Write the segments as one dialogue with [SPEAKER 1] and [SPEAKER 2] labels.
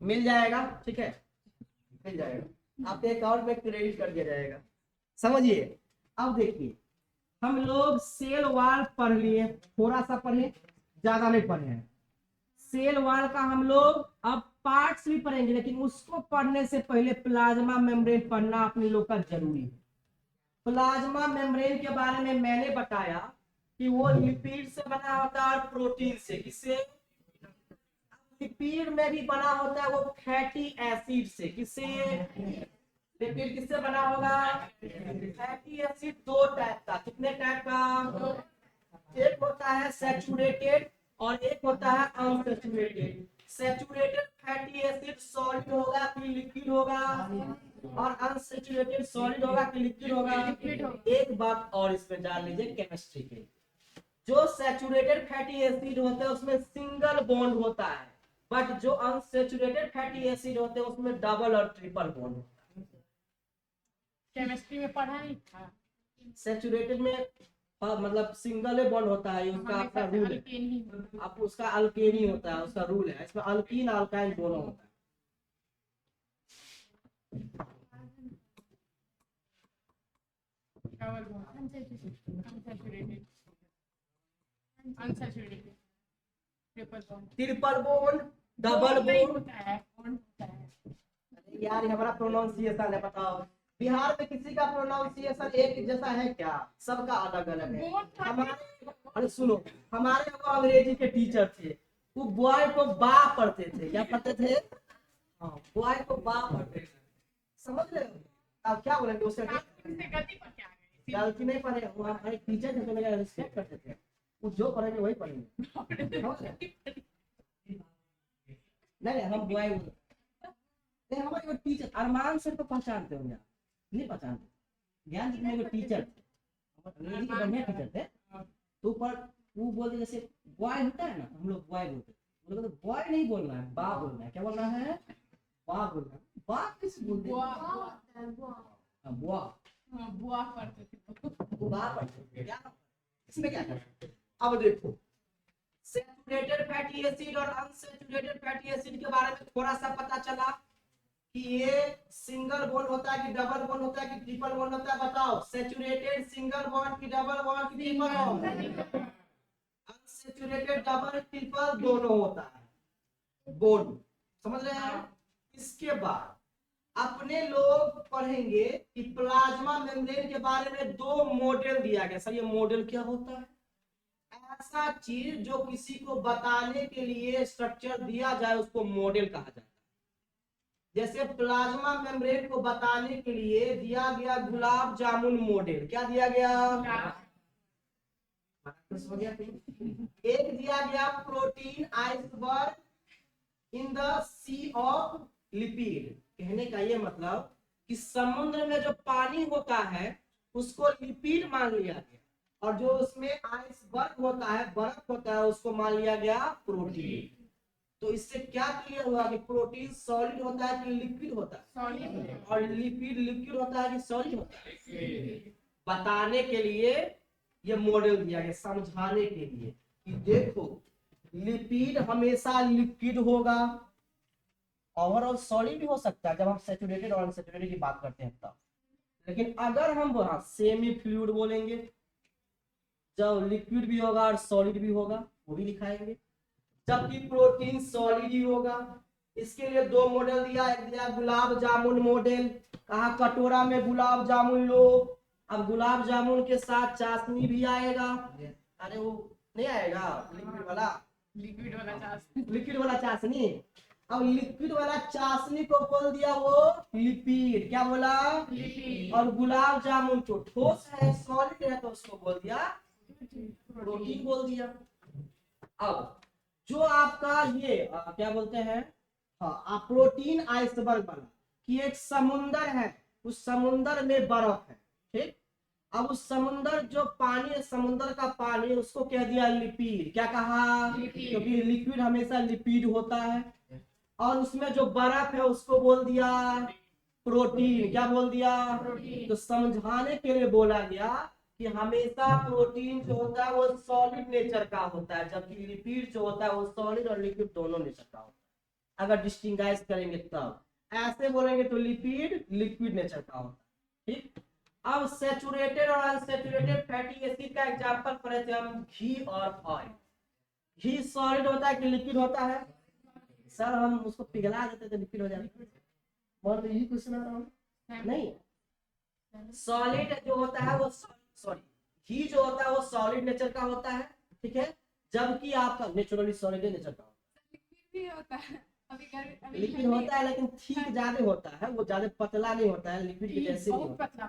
[SPEAKER 1] मिल जाएगा, ठीक है, मिल जाएगा, आपके अकाउंट में क्रेडिट कर दिया जाएगा। समझिए। अब देखिए, हम लोग सेल वाल पढ़ लिए, थोड़ा सा पढ़े, ज्यादा नहीं पढ़े हैं। सेल वाल का हम लोग अब पार्ट्स भी पढ़ेंगे, लेकिन उसको पढ़ने से पहले प्लाज्मा मेम्ब्रेन पढ़ना अपने लोग का जरूरी है। प्लाज्मा मेम्ब्रेन के बारे में मैंने बताया कि वो लिपिड से बना होता है और प्रोटीन से। किससे? लिपिड में भी बना होता है वो फैटी एसिड से। किससे? लिपिड किससे बना होगा? फैटी एसिड दो टाइप का। कितने टाइप का? एक होता है सैचुरेटेड और एक होता है unsaturated. Saturated fatty acid solid होगा कि लिक्विड होगा, और अनसैचुरेटेड सॉलिड होगा कि लिक्विड होगा। एक बात और इसमें जान लीजिए केमिस्ट्री के, जो सैचुरेटेड फैटी एसिड होते हैं उसमें सिंगल बॉन्ड होता है, बट जो अनसैचुरेटेड फैटी एसिड होते हैं उसमें डबल और ट्रिपल बॉन्ड होता है।
[SPEAKER 2] केमिस्ट्री में पढ़ा नहीं था।
[SPEAKER 1] सैचुरेटेड में मतलब सिंगल बॉन्ड होता है, उसका अपना रूल है। अब उसका अल्केनी होता है, उसका रूल है। इसमें अल्कीन अल्काइन दोनों होता है। Triple bond, double bond. यार हमारा प्रोनाउंसिएशन है, बताओ बिहार में किसी का प्रोनाउंसिएशन एक जैसा है क्या? सबका अलग अलग है। हमारे, अरे सुनो, हमारे वो अंग्रेजी के टीचर थे, वो बॉय को बा पढ़ते थे। क्या पढ़ते थे? हाँ, बॉय को बा पढ़ते थे। समझ रहे हो? अब क्या बोलेंगे उसे? गलती नहीं पढ़े, वो हमारे टीचर थे तो मेरा रिस्पेक्ट करते थे। वो जो पढ़ेंगे वही पढ़ेंगे। नहीं हम बॉय, नहीं हमारे टीचर अरमान सर को पहचानते होंगे आप? नहीं पहचानते? ज्ञान जी में टीचर थे, अंग्रेजी के बढ़िया टीचर थे। तो पर वो बोलते जैसे बॉय होता है ना, हम लोग बॉय बोलते, वो लोग बॉय नहीं बोलना है, बा बोलना है। क्या बोलना है? बा बोलना है। बा किस बोलते हैं? बुआ।
[SPEAKER 2] बुआ पढ़ते थे।
[SPEAKER 1] बुआ पढ़ते थे क्या? इसमें क्या करते? अब देखो, सैचुरेटेड फैटी एसिड और अनसैचुरेटेड फैटी एसिड के बारे में थोड़ा सा पता चला कि ये सिंगल बॉन्ड होता है कि डबल बॉन्ड होता है कि ट्रिपल बॉन्ड होता है? बताओ, सैचुरेटेड सिंगल बॉन्ड की डबल बॉन्ड की triple bond? Unsaturated double triple दोनों होता है बॉन्ड। समझ रहे हैं? इसके बाद अपने लोग पढ़ेंगे कि प्लाज्मा मेम्ब्रेन के बारे में दो मॉडल दिया गया। सर ये मॉडल क्या होता है? ऐसा चीज जो किसी को बताने के लिए स्ट्रक्चर दिया जाए उसको मॉडल कहा जाता है। जैसे प्लाज्मा मेम्ब्रेन को बताने के लिए दिया गया गुलाब जामुन मॉडल। क्या दिया गया? एक दिया गया protein iceberg in the sea of lipid. कहने का ये मतलब कि समुद्र में जो पानी होता है उसको लिपिड मान लिया गया, और जो उसमें आइसबर्ग होता है, बर्फ होता है, उसको मान लिया गया प्रोटीन। तो इससे क्या क्लियर हुआ कि प्रोटीन सॉलिड होता है कि लिक्विड होता है, और लिपिड लिक्विड होता है कि सॉलिड होता है? बताने के लिए ये मॉडल दिया गया, समझाने के लिए कि देखो लिपिड हमेशा लिक्विड होगा, ओवरऑल सॉलिड भी हो सकता है जब हम सैचुरेटेड और अनसैचुरेटेड की बात करते हैं तब। लेकिन अगर हम सेमी फ्लूइड बोलेंगे, जब लिक्विड भी होगा और सॉलिड भी होगा, वो भी दिखाएंगे। जबकि प्रोटीन सॉलिड ही होगा। इसके लिए दो मॉडल दिया, एक दिया गुलाब जामुन मॉडल। कहा कटोरा में गुलाब जामुन लो, अब गुलाब जामुन के साथ चाशनी भी आएगा। अरे वो नहीं आएगा लिक्विड वाला चाशनी। अब लिक्विड वाला चाशनी को बोल दिया वो लिपिड। क्या बोला? लिपिड। और गुलाब जामुन तो ठोस है, सॉलिड है, तो उसको बोल दिया प्रोटीन बोल दिया। अब जो आपका ये क्या बोलते हैं, हाँ प्रोटीन आइसबर्ग वाला, कि एक समुंदर है, उस समुंदर में बर्फ है, ठीक। अब उस समुंदर जो पानी है, समुंदर का पानी, उसको कह दिया लिपिड। क्या कहा? क्योंकि लिक्विड हमेशा लिपिड होता है। और उसमें जो बर्फ है उसको बोल दिया प्रोटीन। क्या बोल दिया? प्रोटीन। तो समझाने के लिए बोला गया कि हमेशा प्रोटीन जो होता है वो सॉलिड नेचर का होता है, जबकि लिपिड जो होता है वो सॉलिड और लिक्विड दोनों नेचर का होता अगर डिस्टिंगाइज करेंगे तब। ऐसे बोलेंगे तो लिपिड लिक्विड नेचर का होता है। ठीक, अब सैचुरेटेड और अनसैचुरेटेड फैटी एसिड का एग्जांपल पढ़े थे हम, घी और ऑयल। घी सॉलिड होता है कि लिक्विड होता है? सर हम उसको पिघला देते तो लिक्विड हो जाता है। और यही क्वेश्चन आता है नहीं, सॉलिड जो होता है वो सॉरी घी जो होता है वो सॉलिड नेचर का होता है, ठीक है, जबकि आपका नेचुरली सॉलिड नेचर का
[SPEAKER 3] लिक्विड भी होता है। अभी
[SPEAKER 1] लिक्विड होता है, लेकिन ठीक ज्यादा होता है, वो ज्यादा पतला नहीं होता है, लिक्विड के जैसे नहीं
[SPEAKER 2] बहुत
[SPEAKER 1] होता,
[SPEAKER 2] पतला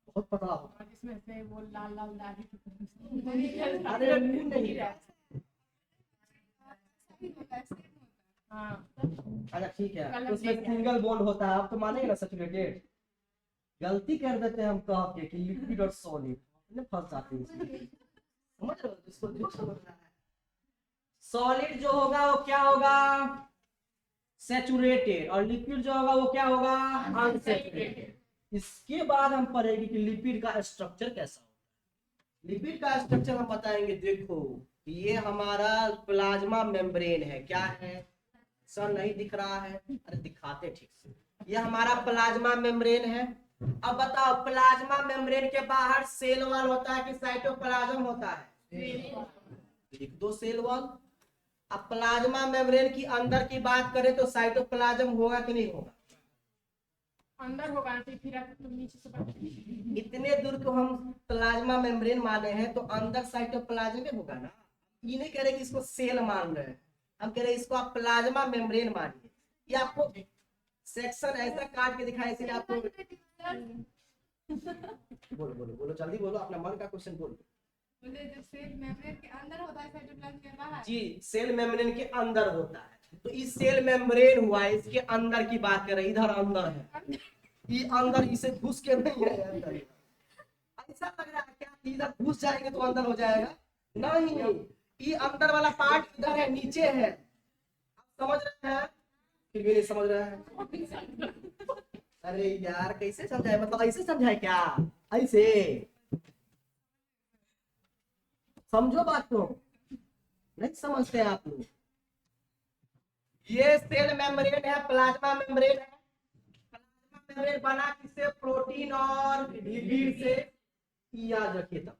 [SPEAKER 1] बहुत पतला होता
[SPEAKER 2] और जिसमें से वो लाल लाल दाढ़ी
[SPEAKER 1] है। अरे वो नहीं है।
[SPEAKER 2] हाँ
[SPEAKER 1] अच्छा ठीक है,
[SPEAKER 2] कलर
[SPEAKER 1] तो उसमें
[SPEAKER 2] देख के।
[SPEAKER 1] सिंगल बॉन्ड होता है, आप तो मानेंगे ना सैचुरेटेड। गलती कर देते हैं हम कह के कि लिक्विड और सॉलिड फंस जाते हैं इसमें। समझ रहे हो इसको, जो समझ रहा है। सॉलिड जो होगा वो क्या होगा? सैचुरेटेड, और लिक्विड जो होगा वो क्या होगा? अनसैचुरेटेड। इसके बाद हम पढ़ेंगे कि लिपिड का स्ट्रक्चर कैसा होता है। लिपिड का स्ट्रक्चर हम बताएंगे। देखो ये हमारा प्लाज्मा मेम्ब्रेन है, क्या है सर? नहीं दिख रहा है? अरे दिखाते ठीक से। ये हमारा प्लाज्मा मेम्ब्रेन है। अब बताओ प्लाज्मा मेम्ब्रेन के बाहर सेल वॉल होता है कि साइटोप्लाज्म होता है? लिख दो सेल वॉल। अब प्लाज्मा मेम्ब्रेन की अंदर की बात करें तो साइटोप्लाज्म होगा कि नहीं होगा?
[SPEAKER 2] अंदर होगा ना, फिर आप तुम नीचे से पढ़।
[SPEAKER 1] इतने दूर को हम प्लाज्मा मेम्ब्रेन माने हैं तो अंदर साइटोप्लाज्म में होगा ना। ये नहीं कह रहे कि इसको सेल मान रहे हैं, हम कह रहे हैं इसको आप प्लाज्मा मेम्ब्रेन मानिए। ये आपको सेक्शन ऐसा काट के दिखाया, इसलिए आपको बोलो बोलो बोलो जल्दी बोलो, अपना मन का क्वेश्चन बोलो।
[SPEAKER 3] बोले जो सेल मेम्ब्रेन के अंदर होता है साइटोप्लाज्म के बाहर।
[SPEAKER 1] जी, सेल मेम्ब्रेन के अंदर होता है। तो इस सेल मेम्ब्रेन हुआ, इसके अंदर की बात कर रहे हैं, इधर अंदर है, ये अंदर इसे घुस के नहीं है अंदर। ऐसा लग रहा है क्या कि इधर घुस जाएंगे तो अंदर हो जाएगा? नहीं, ये अंदर वाला पार्ट इधर है, नीचे है। आप समझ रहे हैं? फिर भी नहीं समझ रहे हैं? अरे यार कैसे समझाए, मतलब ऐसे समझाए क्या? ऐसे समझो बात को, नहीं समझते आप लोग। ये सेल मेम्ब्रेन है, प्लाज्मा मेम्ब्रेन है। प्लाज्मा मेम्ब्रेन बना किससे? प्रोटीन और लिपिड से। याद रखिए तब।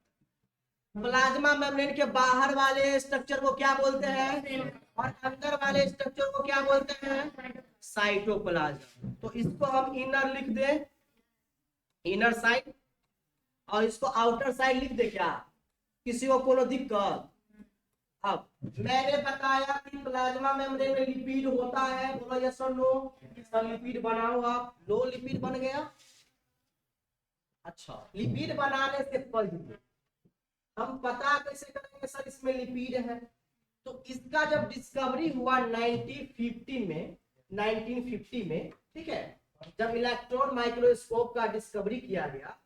[SPEAKER 1] प्लाज्मा मेम्ब्रेन के बाहर वाले स्ट्रक्चर को क्या बोलते हैं, और अंदर वाले स्ट्रक्चर को क्या बोलते हैं? साइटोप्लाज्म। तो इसको हम इनर लिख दें, इनर साइड, और इसको आउटर साइड लिख दे क्या? किसी को कोनो दिक्कत? अब मैंने बताया कि प्लाज्मा मेम्ब्रेन में लिपिड होता है, बोलो यस और नो। सर लिपिड बनाओ, आप लो लिपिड बन गया। अच्छा, लिपिड बनाने से पहले हम पता कैसे करेंगे सर इसमें लिपिड है? तो इसका जब डिस्कवरी हुआ 1950 में, ठीक है, जब इलेक्ट्रॉन माइक्रोस्कोप का डिस्कवरी किया गया,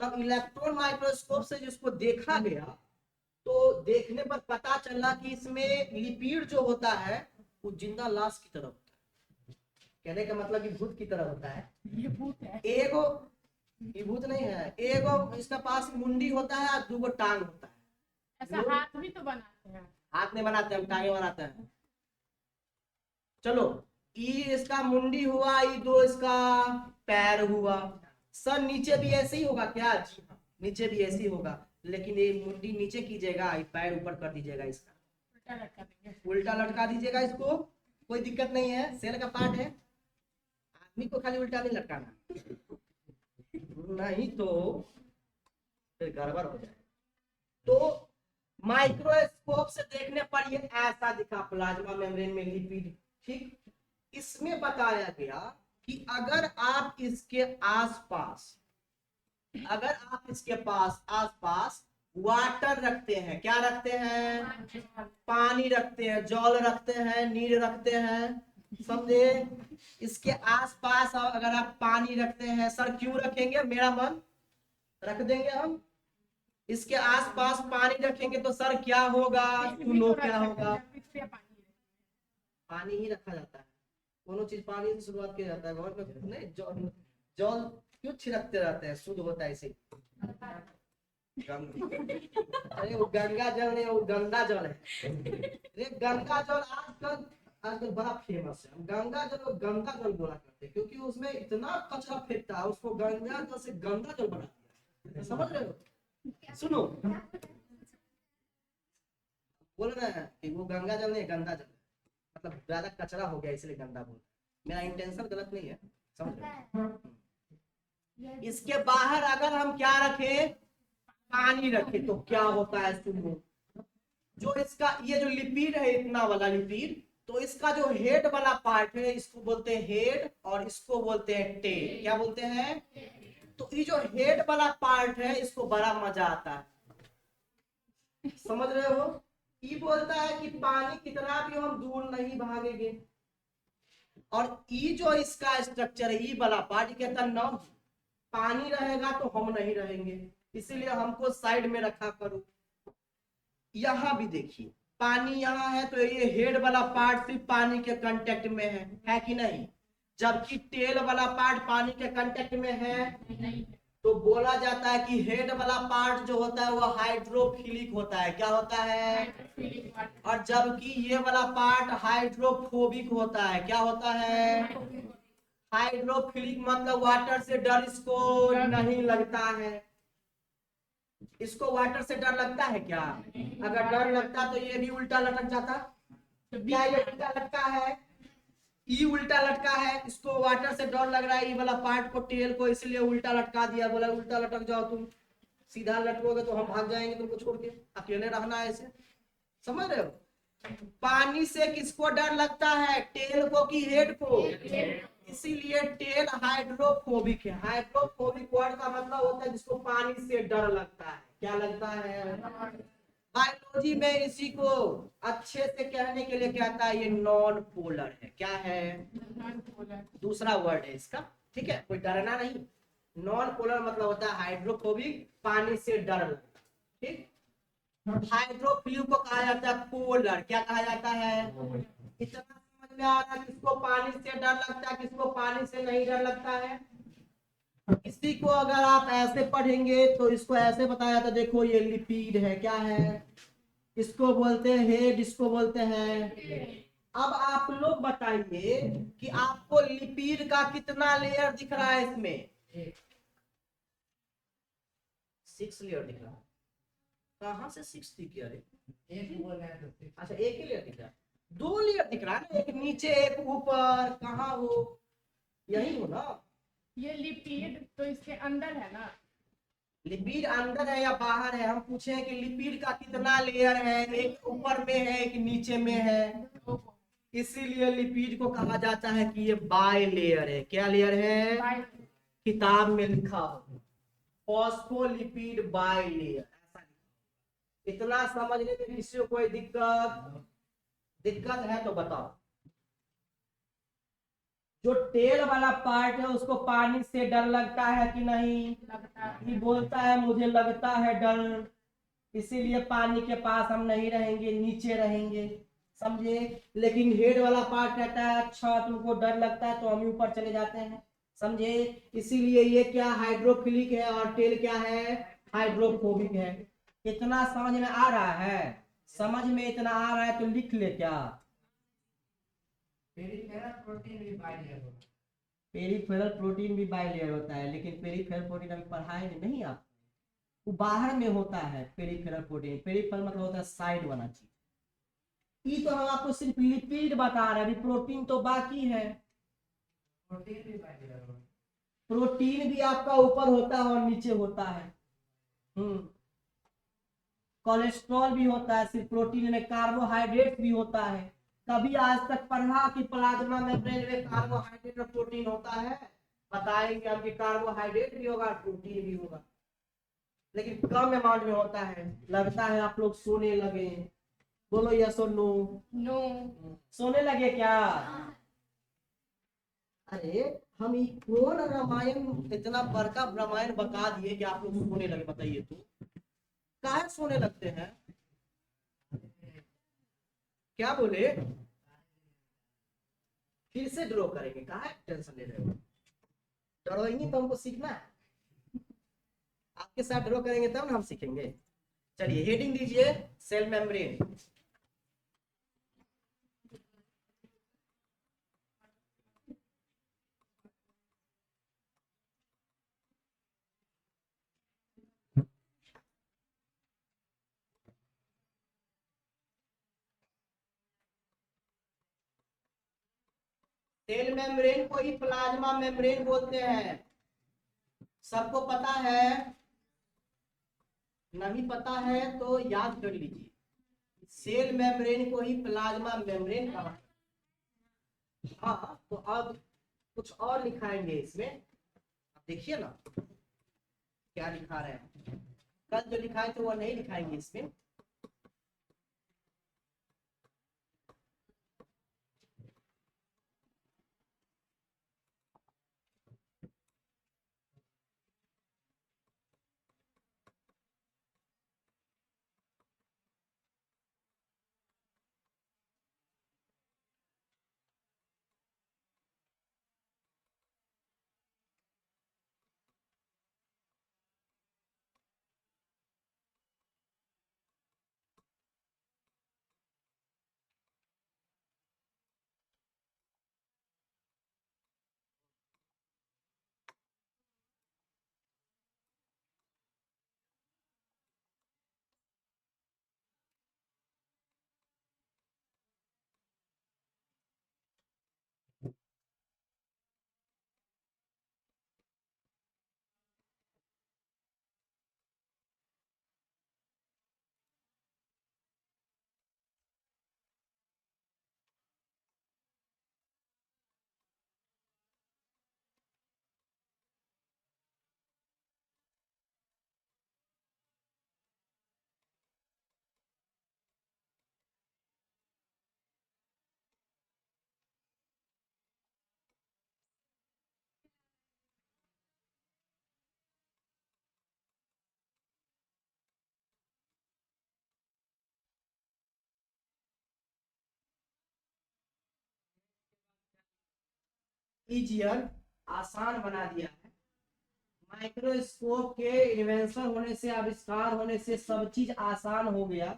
[SPEAKER 1] तब इलेक्ट्रॉन माइक्रोस्कोप से जिसको देखा गया तो देखने पर पता चला कि इसमें लिपिड जो होता है वो जिंदा लाश की तरह होता है। कहने का मतलब कि भूत की तरह होता है।
[SPEAKER 2] ये भूत है।
[SPEAKER 1] एगो ये भूत नहीं है, एगो इसका पास मुंडी होता है और दूगो टांग होता है।
[SPEAKER 2] ऐसा हाथ भी तो बनाते हैं।
[SPEAKER 1] हाथ नहीं बनाते हम, टांगे बनाते हैं। चलो, ई इसका मुंडी हुआ, ई दो इसका पैर हुआ। सर नीचे भी ऐसे ही होगा क्या? जी हाँ, नीचे भी ऐसे ही होगा, लेकिन ये मुंडी नीचे कीजिएगा, ये पैर ऊपर कर दीजिएगा, इसका
[SPEAKER 2] उल्टा लटका देंगे।
[SPEAKER 1] उल्टा लटका दीजिएगा इसको, कोई दिक्कत नहीं है, सेल का पार्ट है। आदमी को खाली उल्टा नहीं लटकाना, नहीं तो फिर गड़बड़ हो जाए। तो माइक्रोस्कोप से देखने पर ये ऐसा दिखा प्लाज्मा मेम्ब्रेन में लिपिड। ठीक, इसमें बताया गया कि अगर आप इसके आसपास आसपास वाटर रखते हैं, क्या रखते हैं? पानी रखते हैं, जल रखते हैं, नीर रखते हैं, समझे? इसके आसपास अगर आप पानी रखते हैं, सर क्यों रखेंगे? मेरा मन रख देंगे हम। इसके आसपास पानी रखेंगे तो सर क्या होगा? सुनो क्या होगा? पानी ही रखा जाता है, दोनों चीज पानी से शुरुआत किया जाता है। घर में नहीं जल क्यों छिड़कते रहते हैं? शुद्ध होता है इसे। अरे वो गंगा जल नहीं, वो गंदा जल है। अरे गंगा जल आजकल आजकल बड़ा फेमस है। हम गंगा जल को गंगा जल बोला करते हैं क्योंकि उसमें इतना कचरा फेंकता है, उसको गंगा जल से गंगा जल बना दिया है। समझ रहे हो? सुनो, बोल रहे हैं कि वो गंगा जल नहीं गंदा जल है, मतलब ज्यादा कचरा हो गया इसलिए गंदा बोल। मेरा इंटेंशन गलत नहीं है, समझ रहे हो? इसके बाहर अगर हम क्या रखें, पानी रखें, तो क्या होता है सुनो। जो इसका ये जो लिपिड है, इतना वाला लिपिड, तो इसका जो हेड वाला पार्ट है इसको बोलते हैं हेड, और इसको बोलते हैं टेल। क्या बोलते हैं? तो ये जो हेड वाला पार्ट है इसको बड़ा मजा आता है, समझ रहे हो? ये बोलता है कि पानी कितना भी हम दूर नहीं भागेंगे, और ये जो इसका स्ट्रक्चर है, ये वाला पार्ट कहता है न, पानी रहेगा तो हम नहीं रहेंगे, इसीलिए हमको साइड में रखा करो। यहाँ भी देखिए पानी यहाँ है, तो ये हेड वाला पार्ट सिर्फ पानी के कांटेक्ट में है कि नहीं? जबकि टेल वाला पार्ट पानी के कांटेक्ट में है,
[SPEAKER 2] नहीं।
[SPEAKER 1] तो बोला जाता है कि हेड वाला पार्ट जो होता है वो हाइड्रोफिलिक होता है। क्या होता है? और जबकि ये वाला पार्ट हाइड्रोफोबिक होता है। क्या होता है? हाइड्रोफिलिक मतलब वाटर से डर इसको नहीं लगता है। इसको वाटर से डर लगता है क्या? अगर डर लगता तो ये भी उल्टा लटक जाता। क्या ये उल्टा लटका है? ये उल्टा लटका है, इसको वाटर से डर लग रहा है, ये वाला पार्ट को, टेल को, इसलिए उल्टा लटका दिया। बोला उल्टा लटक जाओ तुम, सीधा लटकोगे तो हम भाग जाएंगे तुमको छोड़ के, अकेले रहना है ऐसे। समझ रहे हो? पानी से किसको डर लगता है, टेल को कि हेड को? इसीलिए टेल हाइड्रोफोबिक है। हाइड्रोफोबिक वर्ड का मतलब होता है जिसको पानी से डर लगता है। क्या लगता है? बायोलॉजी में इसी को अच्छे से कहने के लिए कहता है ये नॉन पोलर है। क्या है? दूसरा वर्ड है इसका, ठीक है, कोई डरना नहीं। नॉन पोलर मतलब होता है हाइड्रोफोबिक, पानी से डर लगता। ठीक, हाइड्रोफिलिक को कहा जाता है पोलर। क्या कहा जाता है? इतना समझ में आ रहा है किसको पानी से डर लगता है, किसको पानी से नहीं डर लगता है? इसी को अगर आप ऐसे पढ़ेंगे तो इसको ऐसे बताया था, देखो ये लिपिड है। क्या है? इसको बोलते हैं हेड, इसको बोलते हैं। अब आप लोग बताइए कि आपको लिपिड का कितना लेयर दिख रहा है इसमें? 6 लेयर दिख रहा है। कहाँ से 6 दिख गया? अच्छा, एक ही लेयर दिख रहा है? 2 लेयर दिख रहा है ना, एक नीचे एक ऊपर। कहाँ वो? यही हो ना?
[SPEAKER 2] ये लिपिड तो इसके अंदर है ना?
[SPEAKER 1] लिपिड अंदर है या बाहर है? हम पूछे कि लिपिड का कितना लेयर है, एक ऊपर में है एक नीचे में है। इसीलिए लिपिड को कहा जाता है कि ये बाय लेयर है। क्या लेयर है? किताब में लिखा हो फॉस्फोलिपिड बाय लेयर, ऐसा लिखा। इतना समझने में किसी को कोई दिक्कत है तो बताओ। जो टेल वाला पार्ट है उसको पानी से डर लगता है कि नहीं? ये बोलता है मुझे लगता है डर, इसीलिए पानी के पास हम नहीं रहेंगे, नीचे रहेंगे। समझे? लेकिन हेड वाला पार्ट कहता है अच्छा तुमको डर लगता है तो हम ऊपर चले जाते हैं। समझे? इसीलिए ये क्या हाइड्रोफिलिक है और टेल क्या है? हाइड्रोफोबिक है। इतना समझ में आ रहा है? समझ में इतना आ रहा है तो लिख ले। क्या? पेरिफेरल प्रोटीन भी बाइलेयर होता है, लेकिन पेरिफेरल प्रोटीन अभी पढ़ाए नहीं आप, वो बाहर में होता है। पेरिफेरल प्रोटीन, पेरिफेरल मतलब होता है साइड वाला चीज। ये तो हम आपको सिर्फ लिपिड बता रहे हैं, अभी प्रोटीन तो बाकी है। प्रोटीन भी आपका ऊपर होता है और नीचे होता है। कोलेस्ट्रॉल भी होता है, सिर्फ प्रोटीन में कार्बोहाइड्रेट भी होता है। कभी आज तक पढ़ा कि प्लाज्मा मेम्ब्रेन में कार्बोहाइड्रेट और प्रोटीन होता है? बताएंगे हम कि कार्बोहाइड्रेट भी होगा प्रोटीन भी होगा, लेकिन कम अमाउंट में होता है। लगता है आप लोग सोने लगे, बोलो यस और नो?
[SPEAKER 2] नो।
[SPEAKER 1] सोने लगे क्या? अरे हम ये कौन रामायण, इतना बड़का रामायण बता दिए कि आप लोग सोने लगे? बताइए तो काहे सोने लगते हैं? क्या बोले? फिर से ड्रॉ करेंगे, काहे टेंशन ले रहे हो? ड्रॉइंग तो हमको सीखना है, आपके साथ ड्रॉ करेंगे तब ना हम सीखेंगे। चलिए हेडिंग दीजिए सेल मेम्ब्रेन। सेल मेम्ब्रेन को ही प्लाज्मा मेम्ब्रेन बोलते हैं। सबको पता है? नहीं पता है तो याद कर लीजिए, सेल मेम्ब्रेन को ही प्लाज्मा मेम्ब्रेन कहा। हाँ, तो अब कुछ और लिखाएंगे इसमें, अब देखिए ना क्या लिखा रहे हैं। कल जो लिखाए थे वो नहीं लिखाएंगे इसमें। इजियर आसान बना दिया है। माइक्रोस्कोप के इन्वेंशन होने से, आविष्कार होने से सब चीज आसान हो गया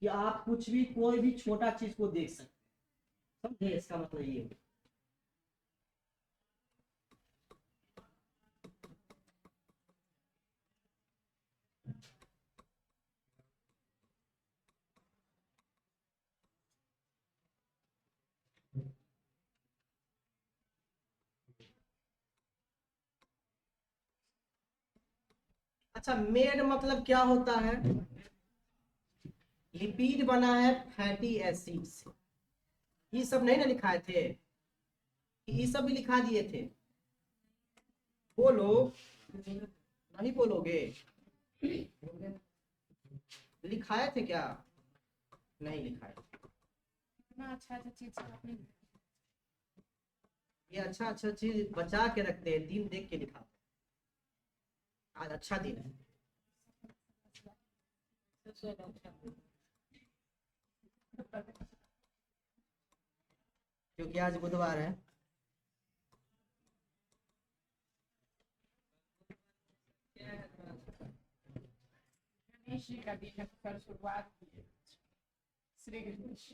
[SPEAKER 1] कि आप कुछ भी, कोई भी छोटा चीज को देख सकते हैं। समझे? इसका मतलब ये है। अच्छा, मेड मतलब क्या होता है? लिपिड बना है फैटी एसिड से। ये सब नहीं ना लिखाए थे? ये सब भी लिखा दिए थे। बोलो, नहीं बोलोगे? लिखाए थे क्या? नहीं लिखाए।
[SPEAKER 2] इतना अच्छा अच्छा चीज आपने
[SPEAKER 1] ये अच्छा अच्छा चीज बचा के रखते हैं, दिन देख के लिखा। आज अच्छा दिन है। क्योंकि आज बुधवार है।
[SPEAKER 2] गणेश जी का दिन है, तो कल शुरुआत की है। श्री गणेश।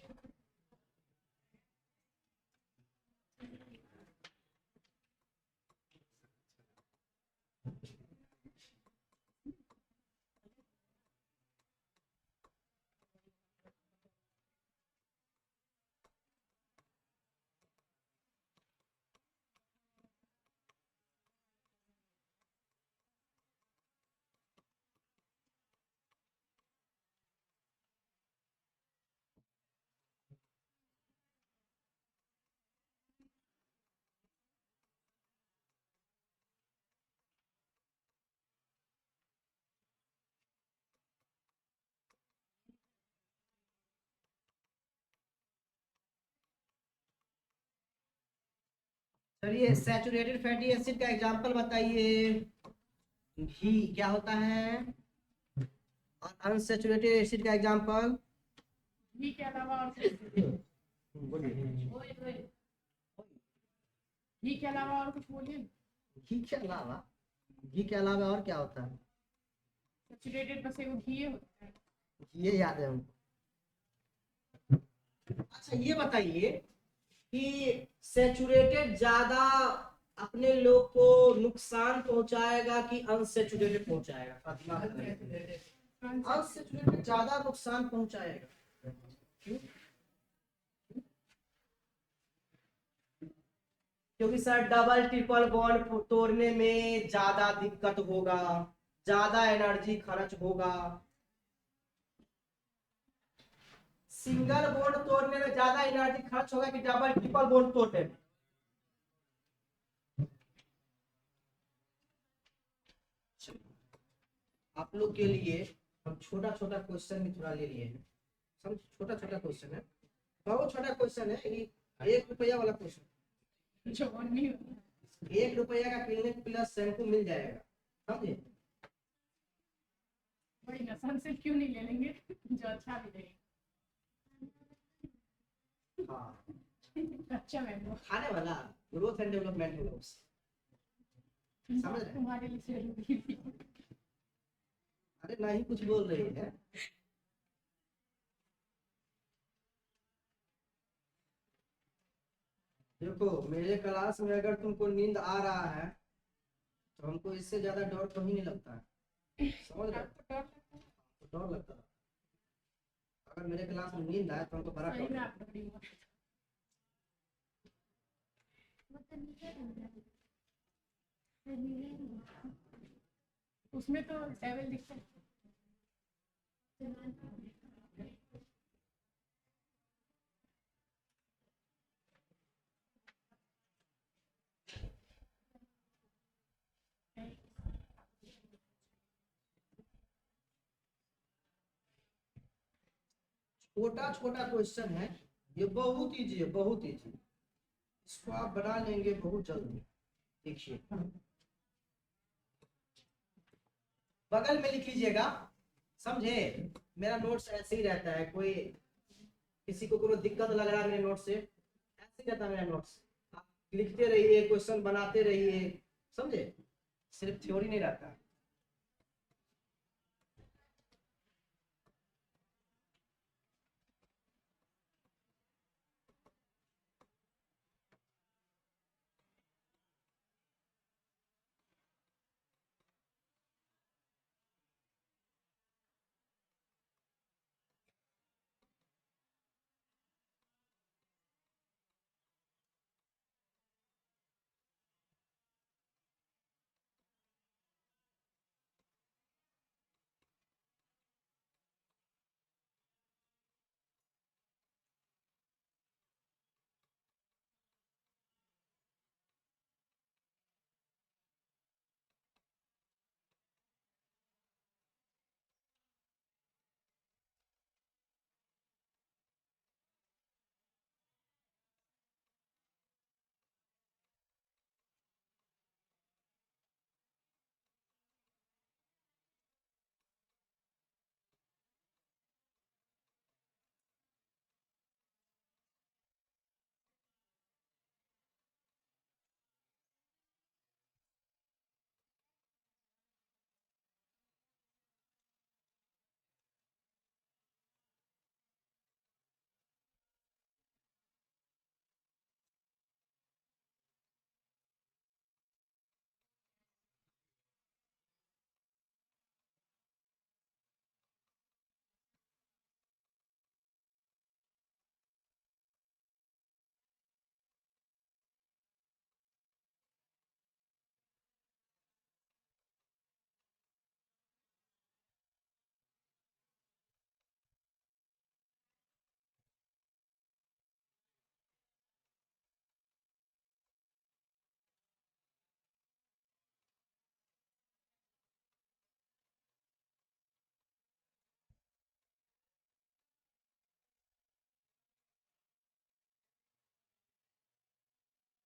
[SPEAKER 1] चलिए, सैचुरेटेड फैटी एसिड का एग्जांपल बताइए। घी क्या होता है? और अनसैचुरेटेड एसिड का एग्जांपल?
[SPEAKER 2] घी के अलावा और कुछ,
[SPEAKER 1] बोलिए।
[SPEAKER 2] घी के अलावा और कुछ बोलिए।
[SPEAKER 1] घी के अलावा? घी के अलावा और क्या होता है?
[SPEAKER 2] सैचुरेटेड बस एगो घी होता है।
[SPEAKER 1] ये याद है हमको। अच्छा, ये बताइए कि सैचुरेटेड ज्यादा अपने लोग को नुकसान पहुंचाएगा कि अनसैचुरेटेड पहुंचाएगा? फातिमा बताइए। अनसैचुरेटेड ज्यादा नुकसान पहुंचाएगा। क्यों? क्योंकि सर डबल ट्रिपल बॉन्ड तोड़ने में ज्यादा दिक्कत होगा, ज्यादा एनर्जी खर्च होगा। सिंगल बॉन्ड तोड़ने में ज्यादा एनर्जी खर्च होगा कि डबल ट्रिपल बॉन्ड तोड़ने में? आप लोग के लिए हम छोटा छोटा क्वेश्चन भी थोड़ा ले लिए हैं, समझ, छोटा छोटा क्वेश्चन है, बहुत छोटा क्वेश्चन है, ये 1 रुपया वाला क्वेश्चन।
[SPEAKER 2] जो नहीं होता।
[SPEAKER 1] 1 रुपया का क्लिनिक प्लस शैम्पू मिल जाएगा, समझे?
[SPEAKER 2] वही ना, सनसिल्क क्यों नहीं ले लेंगे जो अच्छा भी रहेगा।
[SPEAKER 1] हाँ,
[SPEAKER 2] अच्छा मैंगो
[SPEAKER 1] खाने वाला ग्रोथ एंड डेवलपमेंट होगा उससे, समझ रहे हैं?
[SPEAKER 2] तुम्हारे लिए जरूरी थी।
[SPEAKER 1] अरे नहीं कुछ बोल रही है। देखो मेरे क्लास में अगर तुमको नींद आ रहा है तो हमको इससे ज्यादा डर तो ही नहीं लगता है, समझ रहे हो?
[SPEAKER 2] आपको डर लगता है?
[SPEAKER 1] तो डर लगता है, अगर मेरे क्लास में नींद आए तो हमको बड़ा
[SPEAKER 2] सही
[SPEAKER 1] डर
[SPEAKER 2] में
[SPEAKER 1] लगता
[SPEAKER 2] आप डरी हुआ। उसमें तो डेविल दिखता है।
[SPEAKER 1] छोटा छोटा क्वेश्चन है, ये बहुत इजी है, बहुत इजी, इसको आप बना लेंगे बहुत जल्दी। देखिए बगल में लिख लीजिएगा, समझे? मेरा नोट्स ऐसे ही रहता है, कोई किसी को कोई दिक्कत लग रहा है मेरे नोट से, ऐसे ही रहता है मेरा नोट्स। आप लिखते रहिए, क्वेश्चन बनाते रहिए, समझे? सिर्फ थ्योरी नहीं रहता।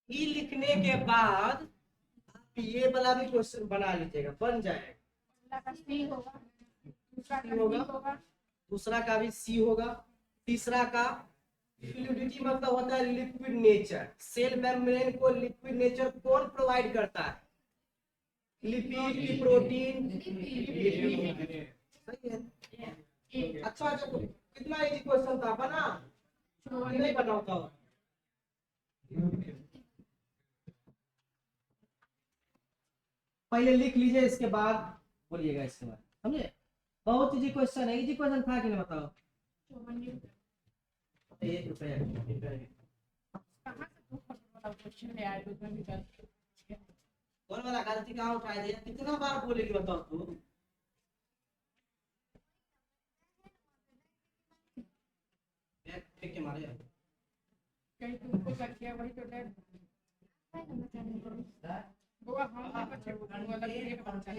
[SPEAKER 1] ई लिखने के बाद आप ये वाला भी क्वेश्चन बना लीजिएगा, बन जाएगा।
[SPEAKER 2] पहला का सी होगा, दूसरा का
[SPEAKER 1] होगा।
[SPEAKER 2] डी होगा,
[SPEAKER 1] दूसरा का भी सी होगा, तीसरा का फ्लूइडिटी मतलब होता है लिक्विड नेचर। सेल मेम्ब्रेन को लिक्विड नेचर कौन प्रोवाइड करता है? लिपिड की प्रोटीन, लिपिड। सही है। अच्छा देखो कितना इजी क्वेश्चन था, बना नहीं बना होता? पहले लिख लीजिए, इसके बाद बोलिएगा, इसके बाद, समझे? बहुत इजी क्वेश्चन है, इजी क्वेश्चन था कि नहीं बताओ?
[SPEAKER 2] 54 न्यूटन।
[SPEAKER 1] 1 रुपया
[SPEAKER 2] कहाँ से 2 मतलब क्वेश्चन ले आए तो उसमें भी गलती है।
[SPEAKER 1] कौन वाला गलती कहाँ उठाई दे, कितना बार बोलेगी बताओ तू। फेंक के मारे
[SPEAKER 2] कहीं तुमको कर किया वही तो डर बुआ हम नहीं बचे वो अलग एक बच्चा है।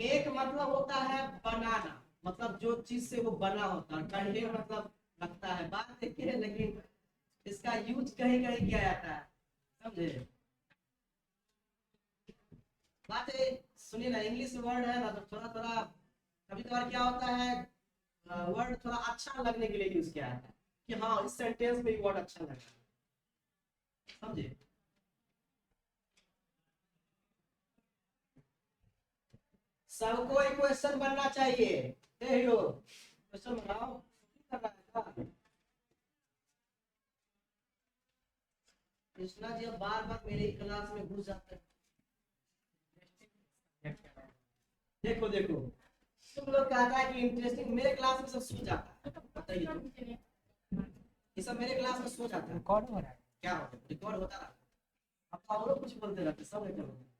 [SPEAKER 1] मेक मतलब होता है बनाना, मतलब जो चीज से वो बना होता है। कंटेन मतलब लगता है, बात देखिए है, लेकिन इसका यूज कहीं कहीं किया जाता है, समझे। बात है, सुनिए ना, इंग्लिश वर्ड है ना तो थोड़ा थोड़ा कभी कभार क्या होता है, वर्ड थोड़ा अच्छा लगने के लिए यूज किया जाता है कि हाँ इस सेंटेंस में वर्ड अच्छा लग रहा है, समझे। सबको एक क्वेश्चन बनना चाहिए। ए हीरो, क्वेश्चन बनाओ, क्या करना है था? कृष्णा जी अब बार बार मेरे ही क्लास में घुस जाते हैं। देखो देखो, तुम लोग कहता है कि इंटरेस्टिंग, मेरे क्लास में सब सो जाता है, बताइए तो। ये सब मेरे क्लास में सो जाता है।
[SPEAKER 4] रिकॉर्ड हो रहा है।
[SPEAKER 1] क्या होता है, रिकॉर्ड होता रहा। अब और लोग कुछ बोलते रहते, सब एक होते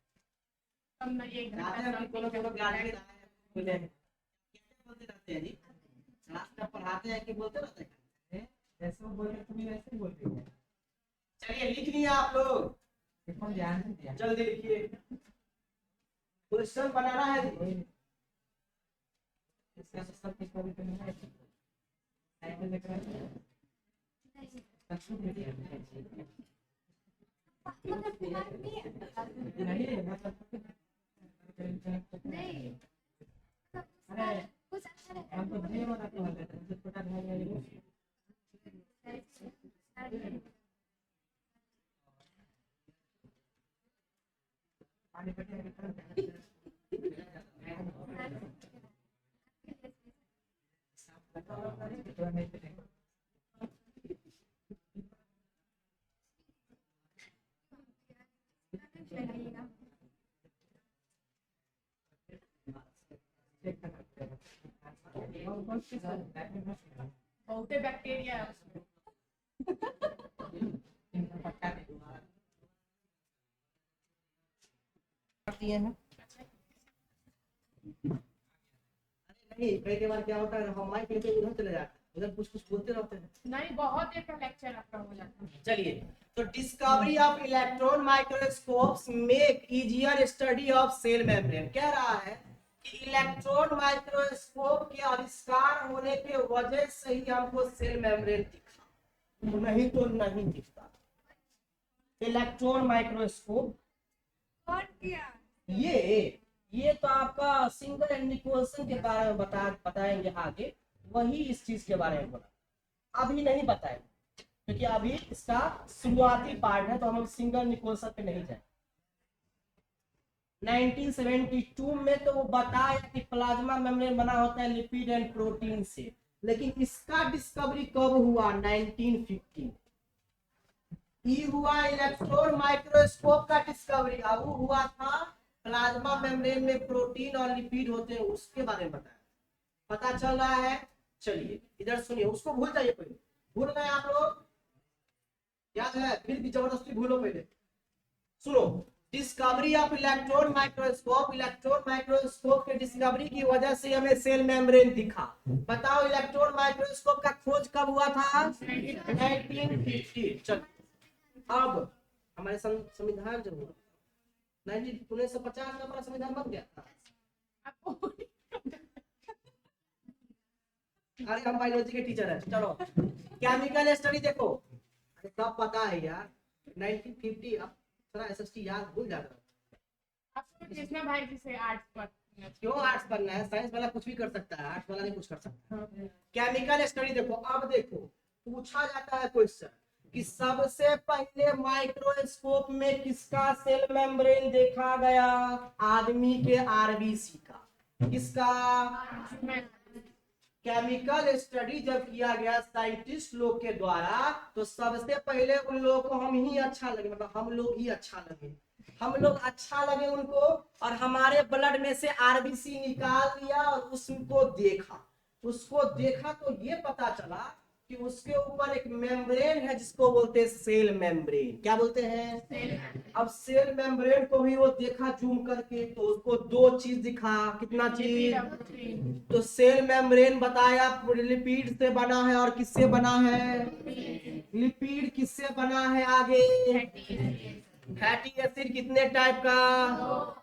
[SPEAKER 2] हम ना एक
[SPEAKER 1] कहते हैं कि कोनो कोनो गार्जियन आए बोले क्या बोलते रहते हैं जी, क्लास में पढ़ाते हैं कि बोलते रहते हैं।
[SPEAKER 4] जैसे वो बोल रहे तुम वैसे ही बोल रही है।
[SPEAKER 1] चलिए लिख लिए आप लोग,
[SPEAKER 4] देखो ध्यान से दिया।
[SPEAKER 1] जल्दी लिखिए, क्वेश्चन बनाना है जी।
[SPEAKER 4] इसका तो सब कुछ कभी तो नहीं है। साइकिल देख रहा है। सब कुछ दिया है। नहीं मतलब
[SPEAKER 3] नहीं
[SPEAKER 4] अरे
[SPEAKER 3] कुछ अच्छा रहता
[SPEAKER 4] हम तो ये वाला तो होता है छोटा भाई है। पानी पट्टी
[SPEAKER 3] लगाइएगा।
[SPEAKER 2] बहुते बैक्टीरिया है उसमें।
[SPEAKER 1] दिए हैं। नहीं, कई बार क्या होता है, हम माइक लेके उधर चले जाते हैं, उधर कुछ कुछ बोलते रहते हैं।
[SPEAKER 2] नहीं बहुत देर का लेक्चर आपका हो जाता है।
[SPEAKER 1] चलिए, तो discovery of electron microscopes make easier study of cell membrane कह रहा है कि इलेक्ट्रॉन माइक्रोस्कोप के आविष्कार होने के वजह से ही हमको सेल मेम्ब्रेन दिखा, नहीं तो नहीं दिखता। इलेक्ट्रॉन माइक्रोस्कोप
[SPEAKER 3] और क्या
[SPEAKER 1] ये तो आपका सिंगल एंड निकोल्सन के बारे में बताएंगे आगे, वही इस चीज के बारे में बोला, अभी नहीं बताएंगे क्योंकि अभी इसका शुरुआती पार्ट है, तो हम सिंगल निकोल्सन पे नहीं जाए। 1972 में तो वो बताया कि प्लाज्मा मेम्ब्रेन बना होता है लिपिड एंड प्रोटीन से, लेकिन इसका डिस्कवरी कब हुआ? 1950। ये हुआ इलेक्ट्रॉन माइक्रोस्कोप का डिस्कवरी, अब वो हुआ था प्लाज्मा मेम्ब्रेन में प्रोटीन और लिपिड होते हैं, उसके बारे में बताया, पता चल रहा है। चलिए इधर सुनिए, उसको भूल जाइए, पहले भूल गए आप लोग, याद है फिर भी जबरदस्ती भूलो। पहले सुनो, discovery of electron microscope, electron microscope के डिस्कवरी की वजह से हमें सेल मेम्ब्रेन दिखा। बताओ इलेक्ट्रॉन माइक्रोस्कोप का खोज कब हुआ था? 1950। चल अब हमारे संविधान जो हुआ 1950 में हमारा संविधान बन गया था।
[SPEAKER 2] आपको
[SPEAKER 1] अरे हम बायोलॉजी के टीचर हैं, चलो केमिकल स्टडी देखो, अरे सब पता है यार 1950। अब थोड़ा एसएसटी याद भूल जाता है।
[SPEAKER 2] आपको कृष्णा भाई जी से आर्ट्स पर
[SPEAKER 1] क्यों आर्ट्स पढ़ना है? साइंस वाला कुछ भी कर सकता है, आर्ट्स वाला नहीं कुछ कर सकता। केमिकल स्टडी देखो, अब देखो पूछा जाता है क्वेश्चन कि सबसे पहले माइक्रोस्कोप में किसका सेल मेम्ब्रेन देखा गया? आदमी के आरबीसी का। किसका? केमिकल स्टडी जब किया गया साइंटिस्ट लोग के द्वारा, तो सबसे पहले उन लोगों को हम ही अच्छा लगे, मतलब हम लोग ही अच्छा लगे, हम लोग अच्छा लगे उनको, और हमारे ब्लड में से आरबीसी निकाल दिया और उसको देखा। उसको देखा तो ये पता चला कि उसके ऊपर एक मेम्ब्रेन है जिसको बोलते हैं सेल मेम्ब्रेन। क्या बोलते हैं? अब सेल मेम्ब्रेन को भी वो देखा जूम करके तो उसको दो चीज दिखा। कितना चीज? तो सेल मेम्ब्रेन बताया लिपिड से बना है और किससे बना है? लिपिड किससे बना है? आगे फैटी एसिड कितने टाइप का?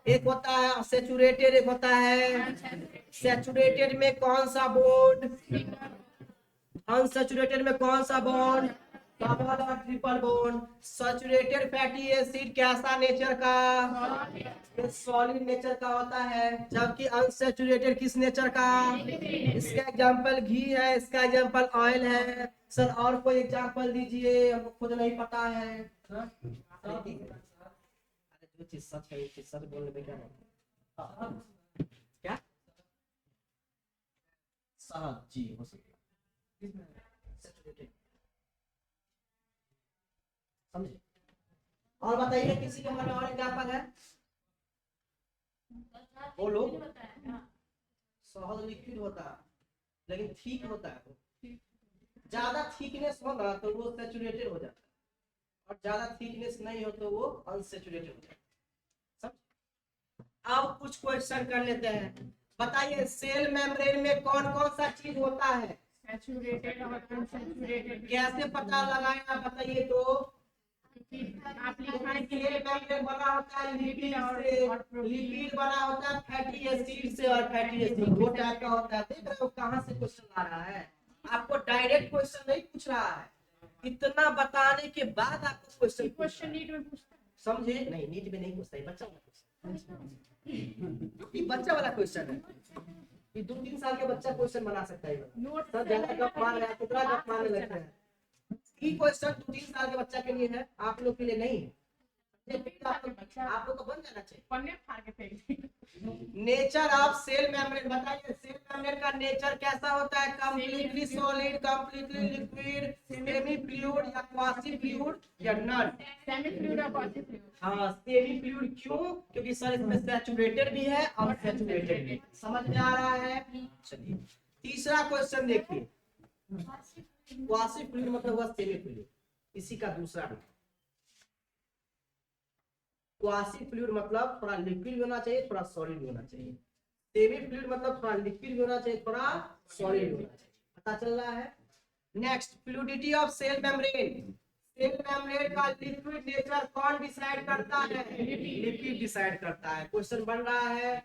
[SPEAKER 1] एक होता है सैचुरेटेड, एक होता है सैचुरेटेड में कौन सा बॉन्ड? अनसैचुरेटेड में कौन सा बॉन्ड? डबल और triple bond. Saturated fatty acid कैसा नेचर का? सॉलिड नेचर का होता है, जबकि अनसैचुरेटेड किस नेचर का? इसका एग्जांपल घी है, इसका एग्जांपल ऑयल है। सर और कोई एग्जांपल दीजिए, हमको खुद नहीं पता है। अरे जो चीज सच है, चीज सच बोलने में क्या है? क्या? शहद जी हो सकता है। Saturated। समझे? और बताइए किसी के मन में और एग्जांपल है? बोलो। शहद लिक्विड होता है लेकिन ठीक होता है। ज्यादा थिकनेस हो ना तो वो सैचुरेटेड हो जाता है और ज्यादा थिकनेस नहीं हो तो वो अनसैचुरेटेड हो जाता है। समझ? अब कुछ क्वेश्चन कर लेते हैं। बताइए सेल मेम्ब्रेन में कौन कौन सा चीज होता है?
[SPEAKER 2] सैचुरेटेड और अनसैचुरेटेड।
[SPEAKER 1] कैसे पता लगाएगा बताइए तो?
[SPEAKER 2] आप लिखाएं कि
[SPEAKER 1] सेल मेम्ब्रेन बना होता है लिपिड से, लिपिड बना होता है फैटी एसिड से, और फैटी एसिड दो टाइप का होता है। देख रहे हो कहाँ से क्वेश्चन आ रहा है? आपको डायरेक्ट क्वेश्चन नहीं पूछ रहा है, इतना बताने के बाद आपको क्वेश्चन
[SPEAKER 2] नीट में पूछता है।
[SPEAKER 1] समझे? नहीं नीट में नहीं पूछता है, बच्चा वाला क्वेश्चन। ये बच्चा वाला क्वेश्चन है, ये 2-3 साल के बच्चा क्वेश्चन बना सकता है।
[SPEAKER 2] नोट
[SPEAKER 1] सर ज्यादा गप मार रहा है, कितना गप मारने लगता है। ये क्वेश्चन 2-3 साल के बच्चा के लिए है, आप लोग के लिए नहीं है। आप लोग को बन जाना चाहिए।
[SPEAKER 2] पन्ने फाड़ के फेंक।
[SPEAKER 1] नेचर ऑफ सेल मेम्ब्रेन बताइए। सेल मेम्ब्रेन का नेचर कैसा होता है? Completely solid, completely liquid, semi fluid या क्वासी फ्लूइड या नॉन?
[SPEAKER 2] सेमी फ्लूइड और क्वासी फ्लूइड।
[SPEAKER 1] हाँ सेमी फ्लूइड। क्यों? क्योंकि सर इसमें सैचुरेटेड भी है और सैचुरेटेड भी। समझ में आ रहा है? चलिए तीसरा क्वेश्चन देखिए। क्वासी फ्लूइड मतलब हुआ सेमी फ्लूइड, इसी का दूसरा नाम। क्वासी फ्लूइड मतलब थोड़ा लिक्विड भी होना चाहिए, थोड़ा सॉलिड भी होना चाहिए। सेमी फ्लूइड मतलब थोड़ा लिक्विड भी होना चाहिए, थोड़ा सॉलिड भी होना चाहिए। पता चल रहा है? Next, fluidity of cell membrane. Cell membrane का लिक्विड नेचर कौन डिसाइड करता है? लिपिड डिसाइड करता है। क्वेश्चन बन रहा है,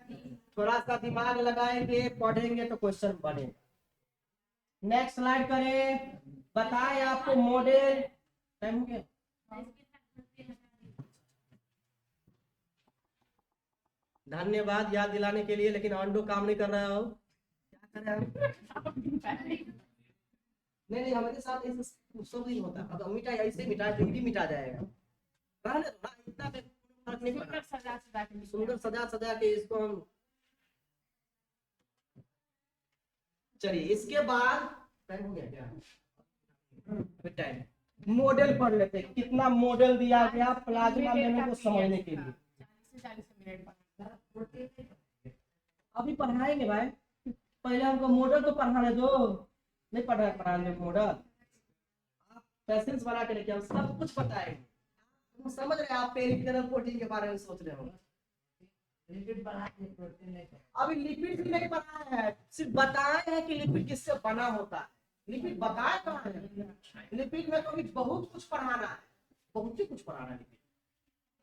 [SPEAKER 1] थोड़ा सा दिमाग लगाएंगे, पढ़ेंगे तो क्वेश्चन बनेगा। नेक्स्ट स्लाइड करें। बताएं आपको मॉडल टाइम हो गया। धन्यवाद याद दिलाने के लिए, लेकिन ऑन्डो काम नहीं कर रहा हो। क्या कर रहे हैं? नहीं हमारे साथ ऐसा सब नहीं होता। अब मिटा ऐसे मिटा जल्दी मिटा जाएगा। रहने दो ना, इतना फर्क नहीं पड़ता। सुंदर सजा सजा के इसको हम। चलिए इसके बाद टाइम हो गया क्या? टाइम मॉडल पढ़ लेते हैं। कितना मॉडल दिया गया प्लाज्मा मेम्ब्रेन को समझने के लिए।
[SPEAKER 2] 40 मिनट
[SPEAKER 1] अभी पढ़ाएंगे भाई, पहले हमको मॉडल तो पढ़ाने दो। नहीं पढ़ाने मॉडल, आप पैसेंस बना के रखिए, हम सब कुछ बताएंगे। हम समझ रहे हैं आप पेरिफेरल प्रोटीन के बारे में सोच रहे हो। अभी लिपिड भी नहीं पढ़ाया है, सिर्फ बताए हैं कि लिपिड किससे बना होता है। लिपिड बताए कहाँ है? लिपिड में तो भी बहुत कुछ पढ़ाना है, बहुत ही कुछ पढ़ाना है।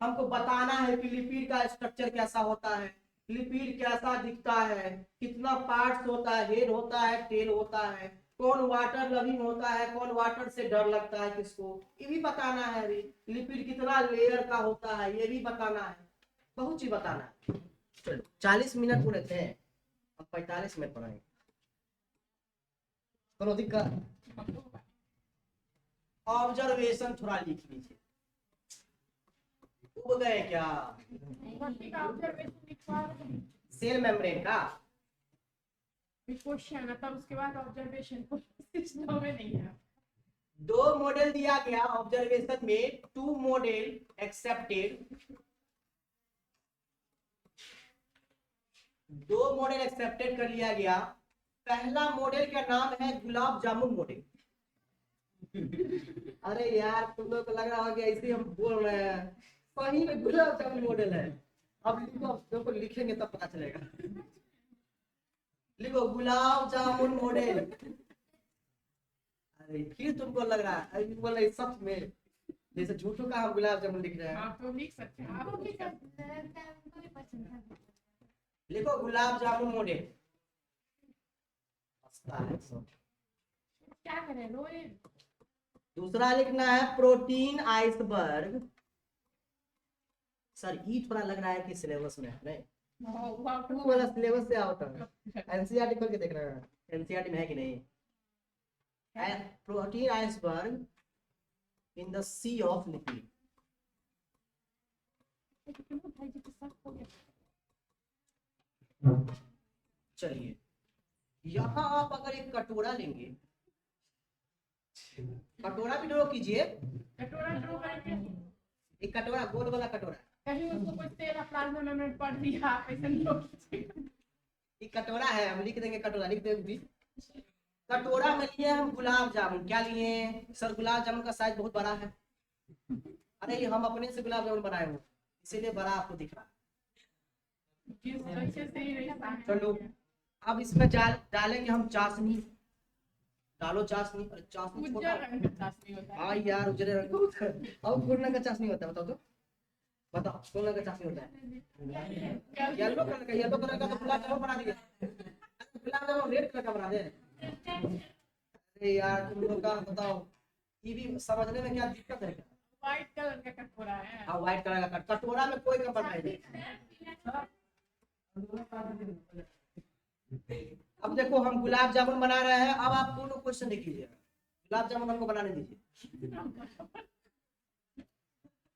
[SPEAKER 1] हमको बताना है कि लिपिड का स्ट्रक्चर कैसा होता है, लिपिड कैसा दिखता है, कितना पार्ट्स होता है, हेड होता है, टेल होता है, कौन वाटर लविंग होता है, कौन वाटर से डर लगता है किसको, ये भी बताना है। लिपिड कितना लेयर का होता है ये भी बताना है, बहुत चीज बताना है। चलो 40 मिनट पूरे थे, अब 45 मिनट पढ़ाएंगे। करो दिक्कत। ऑब्जर्वेशन थोड़ा लिख लीजिए। उब गए क्या? सेल मेम्ब्रेन का
[SPEAKER 2] क्वेश्चन है, तब उसके बाद ऑब्जर्वेशन में नहीं है।
[SPEAKER 1] 2 मॉडल दिया गया ऑब्जर्वेशन में, 2 मॉडल एक्सेप्टेड। 2 मॉडल एक्सेप्टेड कर लिया गया। पहला मॉडल का नाम है गुलाब जामुन मॉडल। अरे यार तुम लोग को लग रहा होगा कि ऐसे ही हम बोल रहे हैं, सही में गुलाब जामुन मॉडल है। अब लिखो, अब तुमको लिखेंगे तब पता चलेगा। लिखो गुलाब जामुन मॉडल। अरे फिर तुमको लग रहा है अरे बोल रहे सच में, जैसे झूठों का हम गुलाब जामुन लिख रहे हैं।
[SPEAKER 2] आप तो लिख सकते हैं, आप लिख सकते
[SPEAKER 3] लगता है उनको भी पसंद है।
[SPEAKER 1] लिखो गुलाब जामुन मॉडल। हंसता है सब।
[SPEAKER 2] हैं। क्या करें, रोए?
[SPEAKER 1] दूसरा लिखना है प्रोटीन आइसबर्ग। सर ई थोड़ा लग रहा है कि सिलेबस में है नहीं, टू वाला सिलेबस से आउट है। एनसीईआरटी खोल के देख रहे हैं, एनसीईआरटी में है कि नहीं। Protein iceberg in the sea of liquid. चलिए यहाँ आप अगर एक कटोरा लेंगे, कटोरा भी ड्रॉ कीजिए,
[SPEAKER 2] कटोरा ड्रॉ करके
[SPEAKER 1] एक कटोरा गोल वाला कटोरा,
[SPEAKER 2] कहीं उसको कोई तेल प्लाज्मा में मैंने पढ़ दिया, आप ऐसे नहीं ड्रॉ कीजिएगा।
[SPEAKER 1] एक कटोरा है, हम लिख देंगे कटोरा, लिख देंगे भी। कटोरा में लिए हम गुलाब जामुन। क्या लिए सर? गुलाब जामुन का साइज बहुत बड़ा है। अरे ये हम अपने से गुलाब जामुन बनाए हुए, इसीलिए बड़ा आपको दिख रहा है।
[SPEAKER 2] किस तरीके से ही नहीं पाए।
[SPEAKER 1] चलो अब इसमें डालेंगे हम चाशनी। डालो चाशनी। अरे चाशनी
[SPEAKER 2] उज्जर
[SPEAKER 1] छोटा।
[SPEAKER 2] रंग का चाशनी होता है।
[SPEAKER 1] हाँ यार उजले रंग का होता है। अब कौन रंग का चाशनी होता है बताओ तो, बताओ कौन रंग का चाशनी होता है? येलो कलर का। येलो कलर का तो गुलाब जामुन बना दिया। गुलाब जामुन रेड कलर का बना दे। अरे यार तुम लोग का बताओ, ये भी समझने में क्या दिक्कत है क्या?
[SPEAKER 2] व्हाइट कलर का कटोरा है।
[SPEAKER 1] हाँ व्हाइट कलर का कटोरा में कोई कपड़ा नहीं। अब देखो हम गुलाब जामुन बना रहे हैं, अब आप दोनों क्वेश्चन देख लीजिएगा। गुलाब जामुन हमको बनाने दीजिए।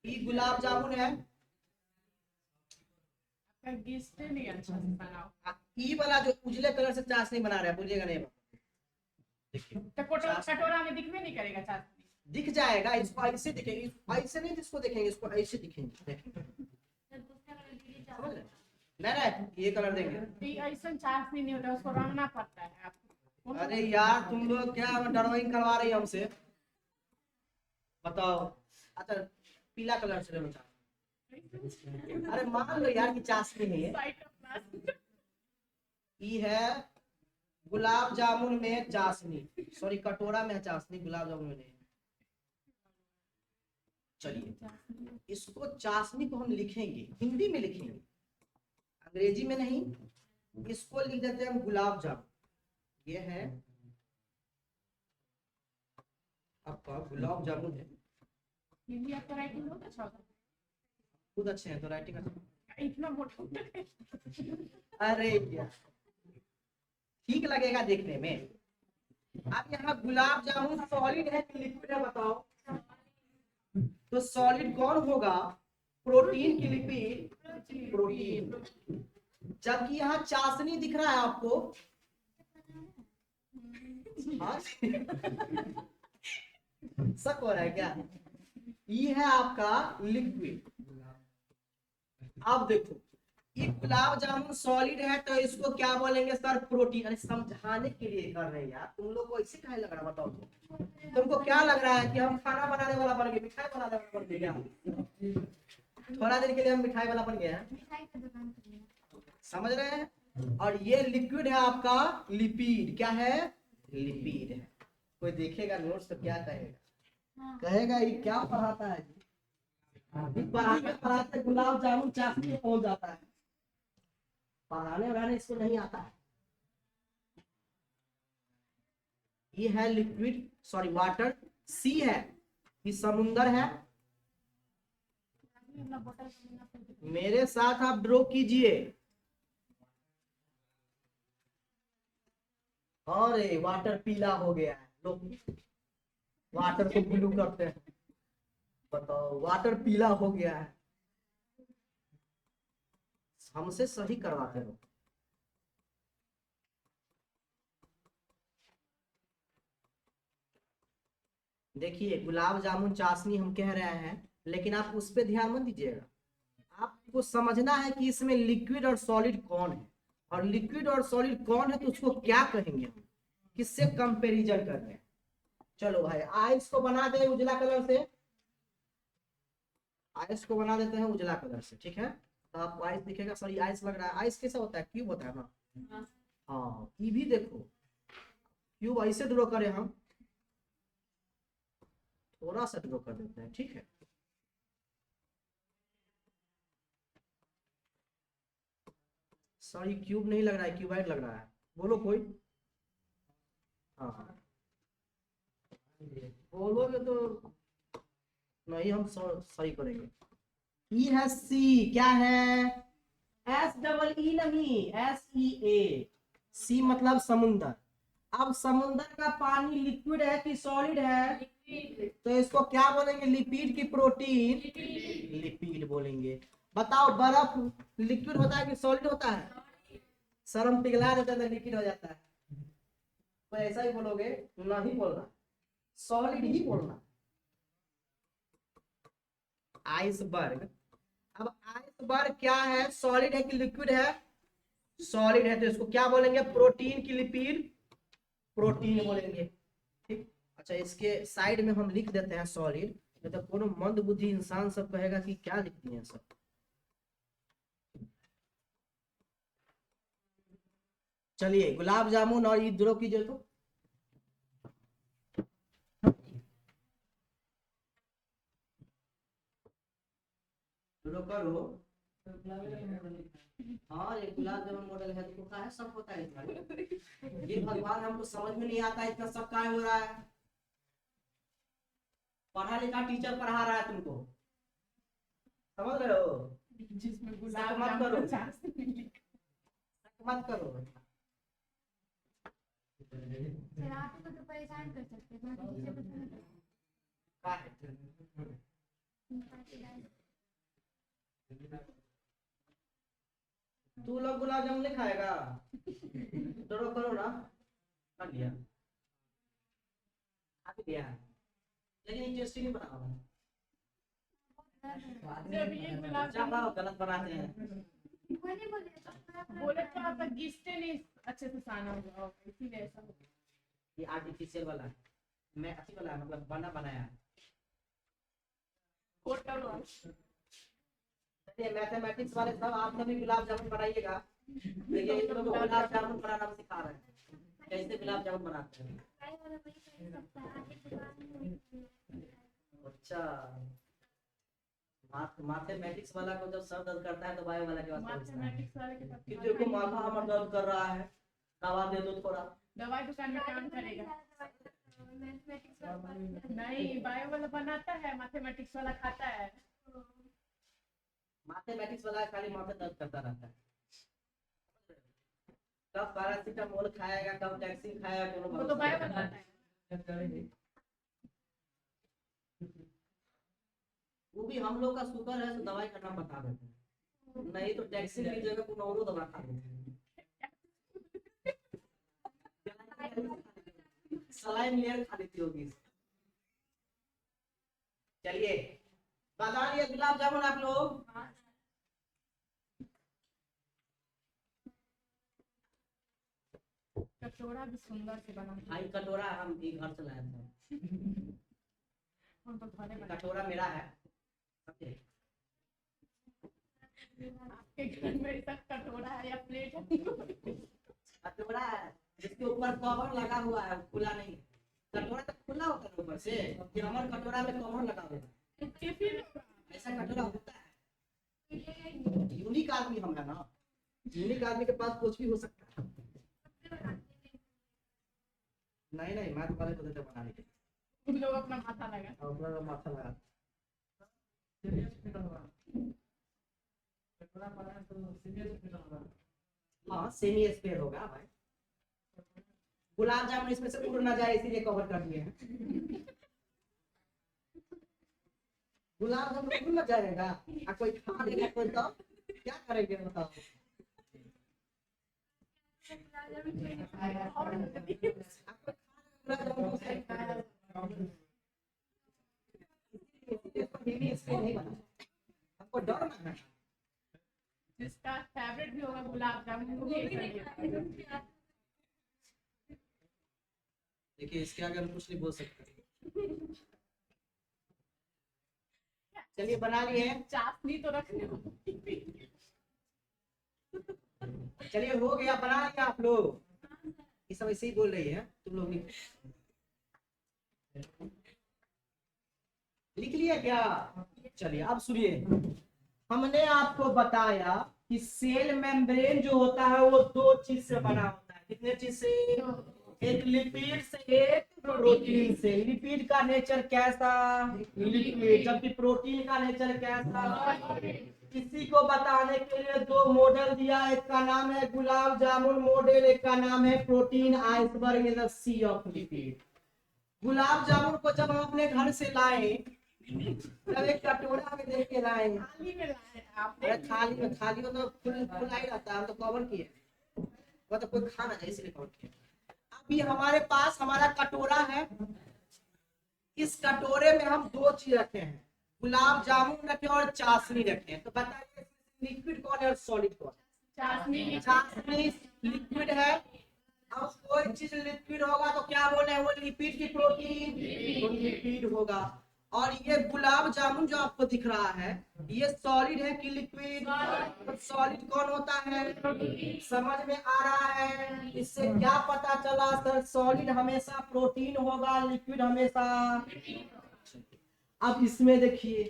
[SPEAKER 1] ये गुलाब जामुन है,
[SPEAKER 2] आपका गेस्ट नहीं अच्छा से बनाओ।
[SPEAKER 1] ई वाला जो उजले कलर से चाशनी बना रहे हैं, बोलिएगा नहीं। देखिए
[SPEAKER 2] तो कटोरा में दिखने नहीं करेगा चाशनी।
[SPEAKER 1] दिख जाएगा, इसको ऐसे दिखेंगे, ऐसे नहीं इसको देखेंगे, इसको ऐसे दिखेंगे। देखिए समझ रहे? नहीं ये कलर देंगे।
[SPEAKER 2] ये ऐसा चाशनी नहीं होता, उसको रंगना पड़ता है आपको।
[SPEAKER 1] अरे यार तुम लोग क्या ड्राइंग करवा रही है हमसे, बताओ। अच्छा पीला कलर से लेना चाहते। अरे मान लो यार कि चाशनी है ये। ये है गुलाब जामुन में चाशनी, सॉरी कटोरा में है चाशनी, गुलाब जामुन में नहीं। चलिए इसको चाशनी को हम लिखेंगे, हिंदी में लिखेंगे, अंग्रेजी में नहीं। इसको लिख देते हैं हम गुलाब जामुन। ये है आपका गुलाब जामुन है।
[SPEAKER 2] हिंदी आपका राइटिंग बहुत अच्छा होता
[SPEAKER 1] खुद अच्छे हैं तो राइटिंग अच्छा।
[SPEAKER 2] है। इतना मोटा होता है।
[SPEAKER 1] अरे यार ठीक लगेगा देखने में। अब यहाँ गुलाब जामुन सॉलिड है कि लिक्विड है बताओ? तो सॉलिड कौन होगा? प्रोटीन की लिपिड? प्रोटीन। जबकि यहाँ चाशनी दिख रहा है आपको। हाँ शक हो रहा है क्या? ये है आपका लिक्विड। अब देखो ये गुलाब जामुन सॉलिड है तो इसको क्या बोलेंगे सर? प्रोटीन। अरे समझाने के लिए कर रहे हैं यार, तुम लोग को ऐसे काहे लग रहा है बताओ तो? तुमको क्या लग रहा है कि हम खाना बनाने वाला बन गए, मिठाई बनाने वाला बन गए क्या? थोड़ा देर के लिए हम मिठाई वाला बन गए हैं,
[SPEAKER 3] मिठाई का दुकान खोलिए।
[SPEAKER 1] समझ रहे हैं? और ये लिक्विड है आपका लिपिड। क्या है? लिपिड है। कोई देखेगा नोट्स तो क्या कहेगा? कहेगा ये क्या पढ़ाता है? पढ़ाते पढ़ाते गुलाब जामुन चाशनी में पहुंच जाता है। पढ़ाने वढ़ाने इसको नहीं आता है। ये है लिक्विड, सॉरी वाटर। सी है, ये समुंदर है। मेरे साथ आप ड्रॉ कीजिए। अरे वाटर पीला हो गया है, लोग वाटर को ब्लू करते हैं। बताओ वाटर पीला हो गया है। हमसे सही करवाते हो। देखिए गुलाब जामुन चाशनी हम कह रहे हैं, लेकिन आप उस पर ध्यान मत दीजिएगा। आपको समझना है कि इसमें लिक्विड और सॉलिड कौन है, और लिक्विड और सॉलिड कौन है तो उसको क्या कहेंगे, किससे कंपैरिजन कर रहे हैं। चलो भाई आइस को बना दे उजला कलर से, आइस को बना देते हैं उजला कलर से, ठीक है। तो आपको आइस दिखेगा, सॉरी आइस लग रहा है, आइस कैसा होता है, क्यूब होता है ना। हाँ ये भी देखो क्यूब ऐसे ड्रॉ करें हम, थोड़ा सा ड्रॉ कर देते हैं, ठीक है। सॉरी क्यूब नहीं लग रहा है, क्यूबाइड लग रहा है, बोलो कोई। हाँ बोलोगे तो नहीं, हम सही करेंगे। ई है सी, क्या है, एस डबल ई नहीं, एस ई ए, सी मतलब समुंदर। अब समुंदर का पानी लिक्विड है कि सॉलिड है, तो इसको क्या बोलेंगे, लिपिड की प्रोटीन, लिपिड बोलेंगे। बताओ बर्फ लिक्विड होता है कि सॉलिड होता है, शर्म पिघला देता है लिक्विड हो जाता है, तो ऐसा ही बोलोगे, नहीं बोलना, सॉलिड ही बोलना। आइसबर्ग, अब आइसबर्ग क्या है, सॉलिड है कि लिक्विड है, सॉलिड है, तो इसको क्या बोलेंगे, प्रोटीन की लिपिड, प्रोटीन बोलेंगे, ठीक। अच्छा इसके साइड में हम लिख देते हैं सॉलिड, तो कोनो मंद बुद्धि इंसान सब कहेगा कि क्या लिखती हैं सब। चलिए गुलाब जामुन और ये ड्रॉ कीजिए तो, ड्रॉ करो। हाँ ये गुलाब जामुन मॉडल है, तो है सब होता है इसमें। ये भगवान हमको समझ में नहीं आता इतना सब काय हो रहा है, पढ़ा लिखा टीचर पढ़ा रहा है तुमको, समझ रहे हो,
[SPEAKER 2] जिसमें
[SPEAKER 1] मत
[SPEAKER 2] गुलाब
[SPEAKER 1] करो।
[SPEAKER 2] जामुन 50 मिली।
[SPEAKER 1] मत करो।
[SPEAKER 3] सर आप तो परेशान कर सकते हैं, बाकी चीजें पता नहीं
[SPEAKER 1] का है?
[SPEAKER 3] चलती।
[SPEAKER 1] तू लोग गुलाब जामुन नहीं खाएगा, ड्रॉ करो ना, कर लिया, खा लिया, लेकिन इंटरेस्टिंग नहीं बना हुआ।
[SPEAKER 2] जब ये गुलाब
[SPEAKER 1] क्या
[SPEAKER 2] जामुन
[SPEAKER 1] गलत बनाते हैं,
[SPEAKER 2] बोले तो आप घिसते नहीं अच्छे से, साना हो जाओ इसीलिए ऐसा होता है।
[SPEAKER 1] ये आर्टिफिशियल वाला है, मैं अच्छी वाला है, मतलब बना बनाया है।
[SPEAKER 2] होटल वाला।
[SPEAKER 1] चलिए मैथमेटिक्स वाले सब आप लोग भी गुलाब जामुन बनाइएगा, देखिए इन लोगों को गुलाब जामुन बनाना सिखा रहे हैं, कैसे गुलाब जामुन बनाते हैं। अच्छा मैथमेटिक्स वाला को जब सर दर्द करता है तो बायो वाला के पास पहुंचता है
[SPEAKER 2] मैथमेटिक्स वाले के पास
[SPEAKER 1] कि देखो माथा हमारा दर्द कर रहा है, दवा दे दो थोड़ा।
[SPEAKER 2] दवाई दुकान में काम करेगा, नहीं बायो वाला बनाता है, मैथमेटिक्स वाला खाता है।
[SPEAKER 1] मैथमेटिक्स वाला खाली माथा दर्द करता रहता है, कब पैरासीटामोल खाएगा कब टैक्सी खाएगा
[SPEAKER 2] वो तो बायो बताता है।
[SPEAKER 1] वो भी हम लोग का शुक्र है तो दवाई का नाम बता देते हैं, नहीं तो टैक्सी की जगह को और दवा खा देते हैं, सलाइन लेयर खा लेती होगी। चलिए बता दिए गुलाब जामुन आप लोग,
[SPEAKER 2] कटोरा भी सुंदर से बना
[SPEAKER 1] भाई कटोरा हम एक घर से लाए थे,
[SPEAKER 2] हम तो घरे बना।
[SPEAKER 1] कटोरा मेरा है, समझे?
[SPEAKER 2] आपके घर में सब कटोरा है या प्लेट है?
[SPEAKER 1] कटोरा है जिसके ऊपर कवर लगा हुआ है, खुला नहीं, कटोरा तो खुला होता है ऊपर से, कि हमारे कटोरा में कवर लगा हुआ है,
[SPEAKER 2] टिफिन
[SPEAKER 1] ऐसा कटोरा होता है। यूनिक आदमी हम है ना, यूनिक आदमी के पास कुछ भी हो सकता है। नहीं नहीं मैं तुम्हारे को देता बनाने के लिए,
[SPEAKER 2] उन लोग अपना माथा लगा।
[SPEAKER 1] और अपना माथा लगा। हाँ सेमी स्क्वायर होगा भाई, गुलाब जामुन इसमें से उड़ ना जाए इसीलिए कवर कर दिए हैं। गुलाब जामुन उड़ ना जाएगा, कोई खा लेगा कोई तो क्या करेंगे बताओ। हमको डर ना है,
[SPEAKER 2] जिसका फेवरेट भी होगा गुलाब जामुन वो भी ऐसा ही है।
[SPEAKER 1] देखिए इसके आगे हम कुछ नहीं बोल सकते। चलिए बना लिए।
[SPEAKER 2] चाशनी तो रखने होगी।
[SPEAKER 1] चलिए हो गया, बना लिया आप लोग। ये सब ऐसे ही बोल रही है, तुम लोग लिख लिया क्या? चलिए अब सुनिए, हमने आपको बताया कि सेल मेम्ब्रेन जो होता है वो दो चीज से बना होता है। कितने चीज से? एक लिपिड से, एक प्रोटीन से। लिपिड का नेचर कैसा? लिक्विड। जबकि प्रोटीन का नेचर कैसा? इसी को बताने के लिए दो मॉडल दिया। एक का नाम है गुलाब जामुन मॉडल, एक का नाम है protein iceberg in the sea of lipid. Gulab jamun को जब हम अपने घर से लाए तब एक कटोरा में देख के लाए।
[SPEAKER 2] थाली में लाए आप।
[SPEAKER 1] अरे थाली में, थाली में तो खुला ही रहता है, हम तो कवर किए, वो तो कोई खा ना जाए इसलिए कवर किए। अभी हमारे पास हमारा कटोरा है, इस कटोरे में हम दो चीज रखे हैं, गुलाब जामुन रखे और चाशनी रखे हैं। तो बताइए लिक्विड कौन है और सॉलिड कौन?
[SPEAKER 2] चाशनी।
[SPEAKER 1] चाशनी लिक्विड है। अब कोई चीज लिक्विड होगा तो क्या बोले हैं, वो लिपिड की प्रोटीन, तो लिपिड होगा। और ये गुलाब जामुन जो आपको दिख रहा है ये सॉलिड है कि लिक्विड? तो सॉलिड कौन होता है? समझ में आ रहा है? इससे क्या पता चला सर? सॉलिड हमेशा प्रोटीन होगा, लिक्विड हमेशा। अब इसमें देखिए,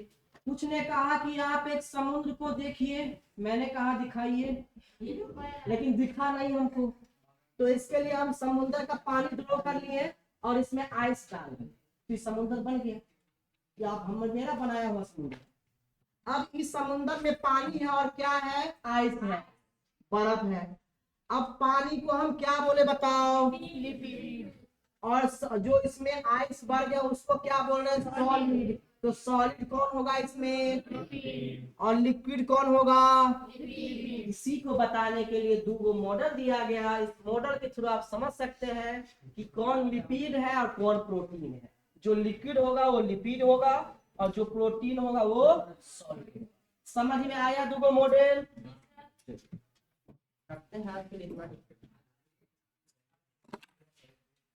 [SPEAKER 1] कुछ ने कहा कि आप एक समुद्र को देखिए, मैंने कहा दिखाइए, लेकिन दिखा नहीं हमको। तो इसके लिए हम समुद्र का पानी ड्रॉ कर लिए और इसमें आइस डाल दिए, तो समुद्र बन गया। या हम मेरा बनाया हुआ समुद्र। अब इस समुद्र में पानी है और क्या है? आइस है, बर्फ है। अब पानी को हम क्या बोले बताओ?
[SPEAKER 2] लिपिड।
[SPEAKER 1] और जो इसमें आइस बर्ग है उसको क्या बोल रहे हैं? सॉलिड। तो सॉलिड कौन होगा इसमें? और लिक्विड कौन होगा? इसी को बताने के लिए दो मॉडल दिया गया। इस मॉडल के थ्रू आप समझ सकते हैं कि कौन लिपिड है और कौन प्रोटीन है। जो लिक्विड होगा वो लिपिड होगा और जो प्रोटीन होगा वो सॉलिड। समझ में आया दो मॉडल? करते हैं आज के लिए।